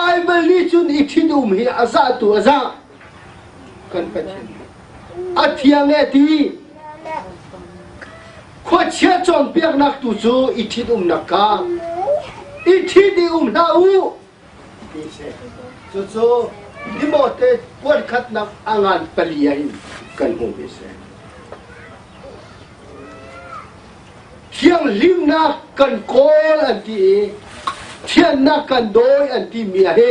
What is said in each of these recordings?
Bible ni chun ithidum hi aza tu aza kan pathian athiang e ti kho chia chon piak nak tu chu ithidum nakka ithidi na u chu ni mo te kwat khat nak angan palia hin kan hu be se thiang lim na kan kol anti thian na kan doi anti mia he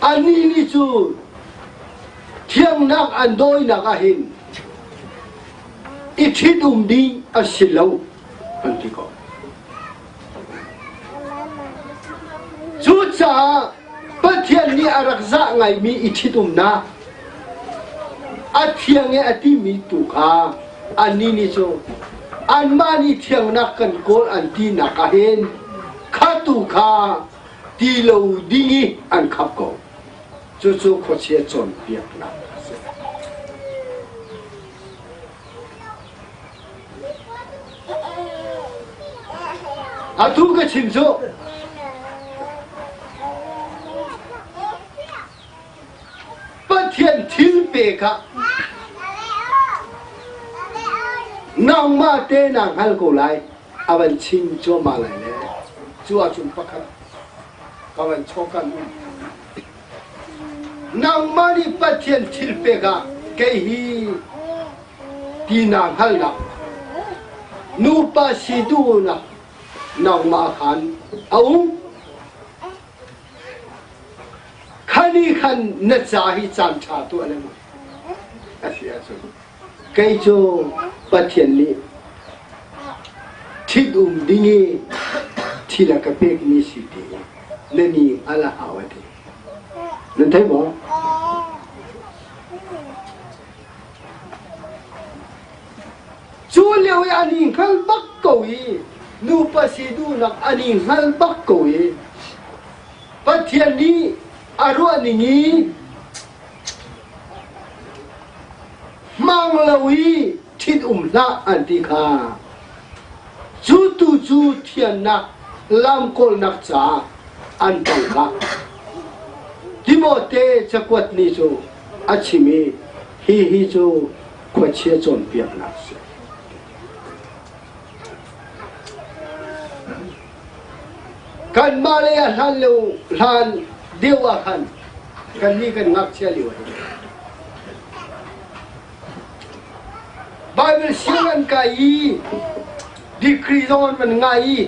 ani ni chu thiang nak an doi na ka hin ithidum di asilo anti ko chu cha pathian ni arakza ngai mi ithidum na athiang e ati mi tu kha ani ni chu an mani thiang na kan kol anti na ka hen khatu kha ti lo dingi an khap ko chu chu kho che chon piak na atu ka chim chu pathian thil pe ka nang ma te nang hal ko lai awan chim cho ma lai le chu a chum pakhat kawan chokan nang ma ni pathian thil pe ka ke hi ti nang hal na nu pa si du na nang ma khan au khani khan na cha hi chan tha tu ale ma asia chu kai cho pathian ni thidum dingi thila ka pek ni si ti nani ala awati nan thai bo chu leo ya ni khal bak ko yi nu pa si du nak ani hal bak ko yi pathian ni aru ani ni mang lawi thit la anti kha chu tu chu thian nak lam kol nak cha an tang kha timote chakwat ni chu achimi hi chu khwache chon piak nak se kan malaya hlan lo hlan dewa khan kan ni kan ngak chia liwa Bible siang kai decree on man ngai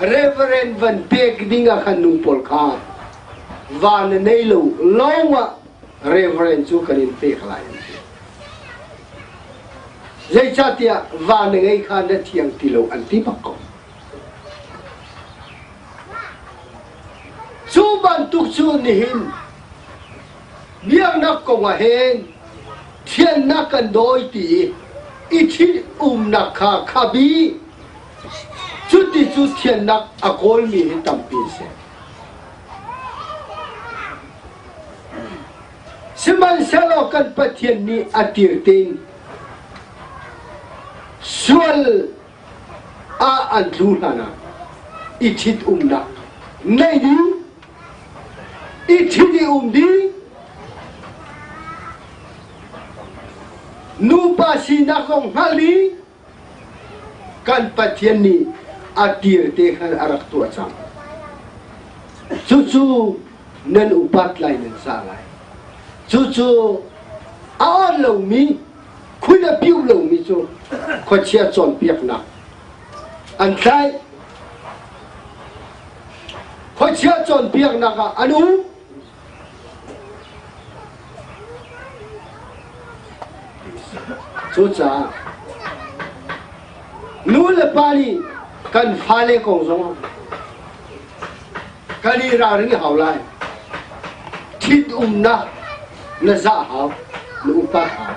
reverend van pek dinga khanung pol kha van nei lo longa reverend chu kanin pek lai zai chatia van ngai khan da thiang tilo an ti pakko chu ban tuk chu ni hin biang nak ko wa hen thian na kan doi ti ithi na kha khabi chuti chu thian nak akol mi hi tampi se siman salo kan pathian ni atir ting sual a an thulana ithit na nei di ithidi di nu pa si na kong hali kan pathian ni atir te khan arak tu acham chu chu nan upat lai nan sa lai chu chu a lo mi khuna piu lo mi chu kho chia chon piak na an sai kho chia chon piak na ka anu chu cha nu le pani kan phale kong song kani ra ring hau lai thit na na za hau nu pa ha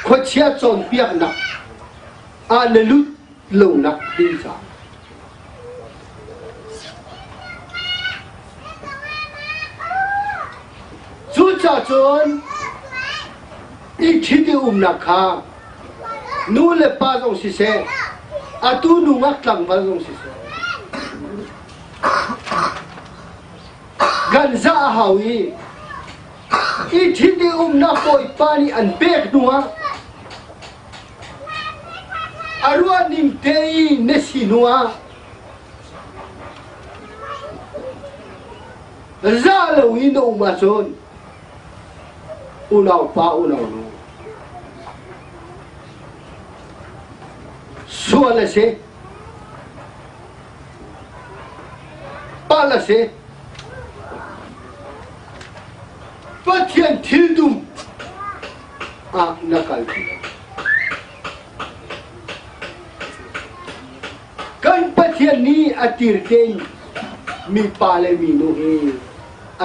kho chia chon piak na a le lut lo na ti cha chu cha chon ikhidi na kha nu le pa jong si se atu nu ngak tlang ba jong si se kan za hawi I thidi na koi pani an pek nuwa arua nim tei nesinua za lo ino ma chon unau pa unau no suala se pala se pathian thildum a nakal kan pathian ni atirten mi pale mi no he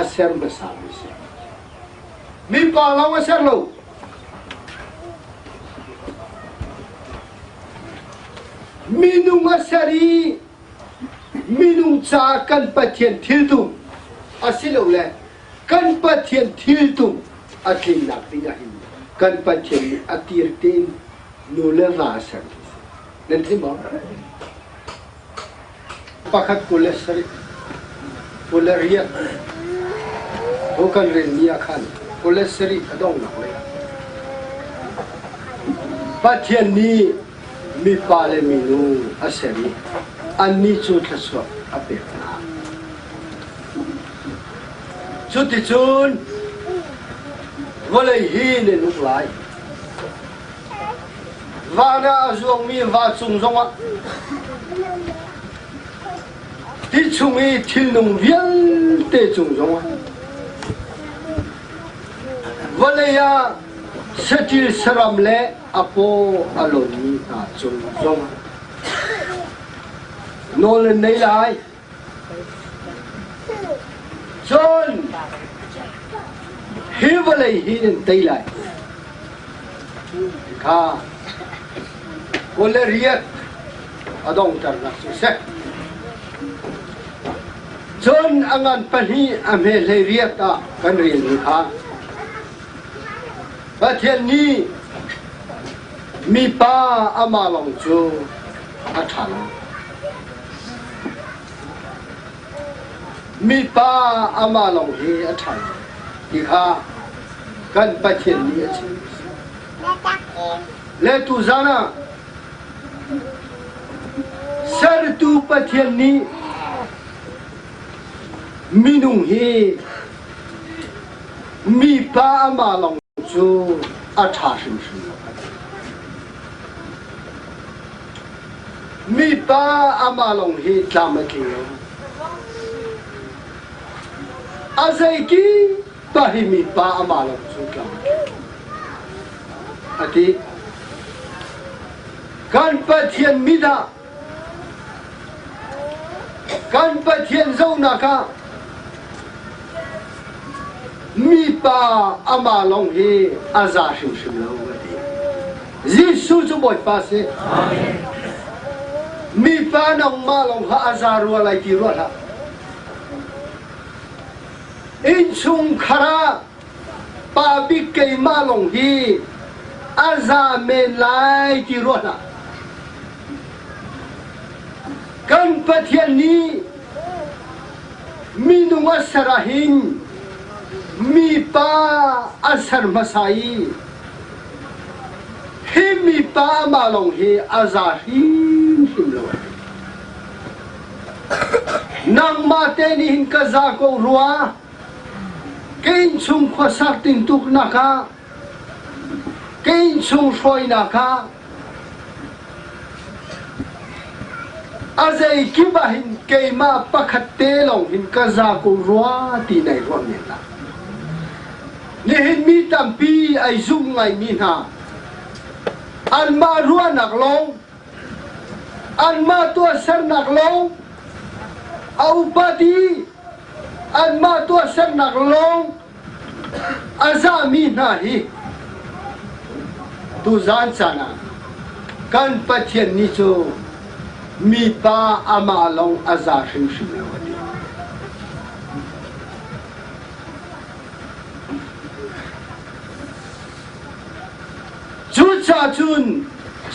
aser basami se mi pala aser lo minung asari minung cha kan pathian thildum asilo le kan pathian thildum akin nak tinga hin kan pathian atirten no le rasa nanti mo pakhat kolesari polaria bukan renia khan kolesari adong na hoya pathian ni mi pale mi nu asari anni chu thaswa ape na chuti chun volei hi ne luk lai vana azong mi va chung zonga ti chungi thil nung vial te chung zonga voleya satil saram le apo aloni ta chung zonga nol nei lai chon hi volei hi nen tei lai kha koleriat adong tar na su se chon angan pani ame le riat ta kan ri ni kha pathian ni mi pa ama long chu athang mi pa ama long hi athang ki kha kan pathian ni achi le tu zana sar tu pathian ni minung hi mi pa ama long chu atha sim sim mi pa ama long hi tlamaki azai ki pahi mi pa ama long chu tlamaki ati kan pathian mida kan pathian zo naka mi pa ama long hi aza sim sim lo ati jisu chu boy pa se amen mi pa nong ma long ha aza ru lai ti ro ha in chung khara pa bi ke ma long hi aza men lai ti ro ha kan pathian ni minung asarahin mi pa asar masai hi mi pa ma long hi azahin himlo nang ma te ni hin ka za ko ruwa kein chung khosak tin tuk na ka kein chung soi na ka azai kibahin keima pakhatte long hin ka za ko ruwa ti nai ro ni na ni hin mi tampi ai zum ngai mi na an ma ruwa nak long an ma to sar nak long au pati an ma to sar nak long azami na hi tu zan sana kan pathian ni chu mi pa ama long aza sim sim lawati chu cha chun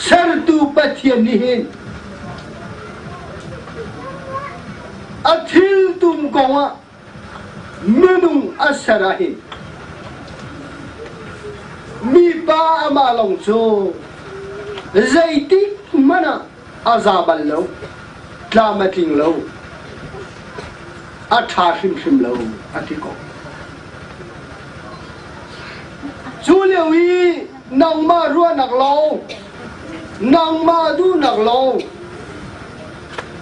sar tu pathian ni hin athil tum konga minung asarahin mi pa amalong so zaiti mana azabal lo tlamating lo athashim lo atiko Julewi nang ma ruwa naklo nang ma du naklo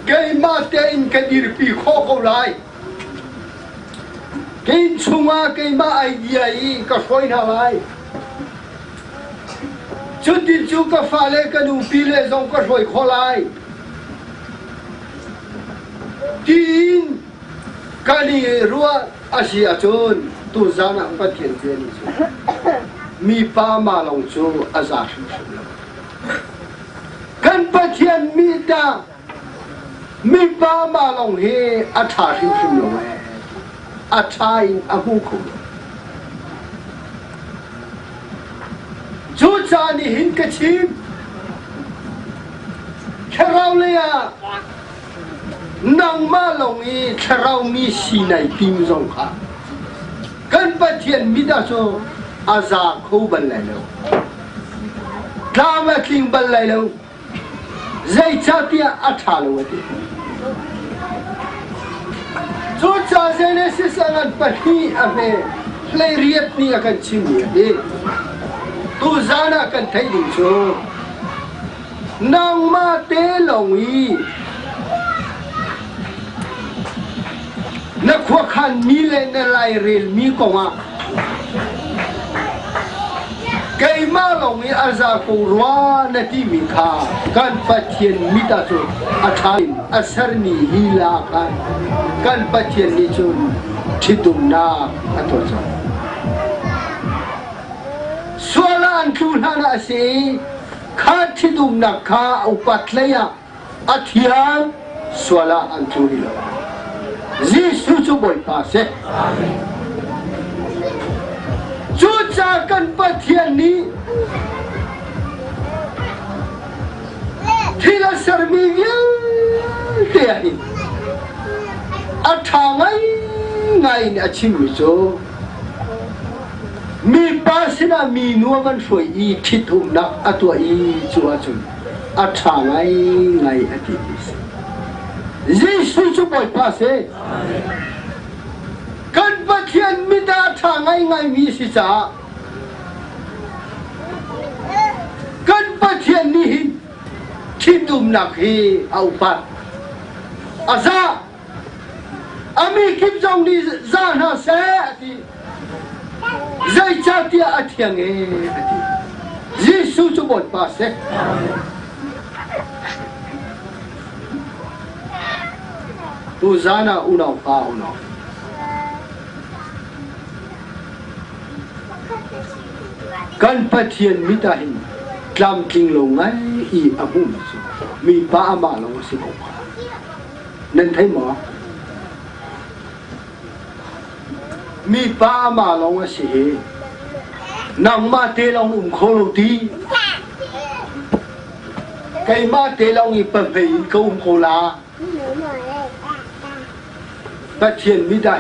gay ma tein kadir pi kho lai gay chunga gay ma idea I ka khoi na lai chutin chu ka fale ka nu pi le zong ka khoi kho lai tin kani ruwa asia chun tu zana pathian jeni chu mi pa ma long chu azashim kan pathian mi ta mi pa ma long he athashim shim lo we athai ahu ko chu cha ni hin ka chim kharau le ya nang ma long I kharau mi si nai tim zong kha kan pathian mi da so aza khu ban lai lo dama king ban lai lo zai cha tia atha lo ti chu cha se ne si sangat pathi ave play riat ni akan chimi de tu zana kan thai ding chu nang ma te long I na khwa khan mi le na lai rel mi ko ma kai ma long I aza ko rwa na ti mi kha kan pathian mi ta chu athain asar ni hila kan pathian ni chu thitum na ato cha swala an thu na na se kha thitum na kha upat leya athian swala an thu hilo Jisu chu boy pa se chu cha kan pathian ni thila sarmi ya te ai athangai ngai ni achim mi chu mi pa sina mi nuwa man soi I thithum na atwa I chu achun athangai ngai ati Jisu chu boy pa se kan pathian mi da thangai ngai mi si cha kan pathian ni hin thidum nak hi au pat aza ami kim jong ni za na se ati zai cha tia athiang e ati Jisu chu boy pa se tu zana unau pa unau kan pathian mi ta hin tlam king lo ngai I ahum su mi pa ama lo si ko nên thấy mo mi pa ama lo si nang ma te long kho lo ti kai ma te long I pa vei ko la pathian mi ta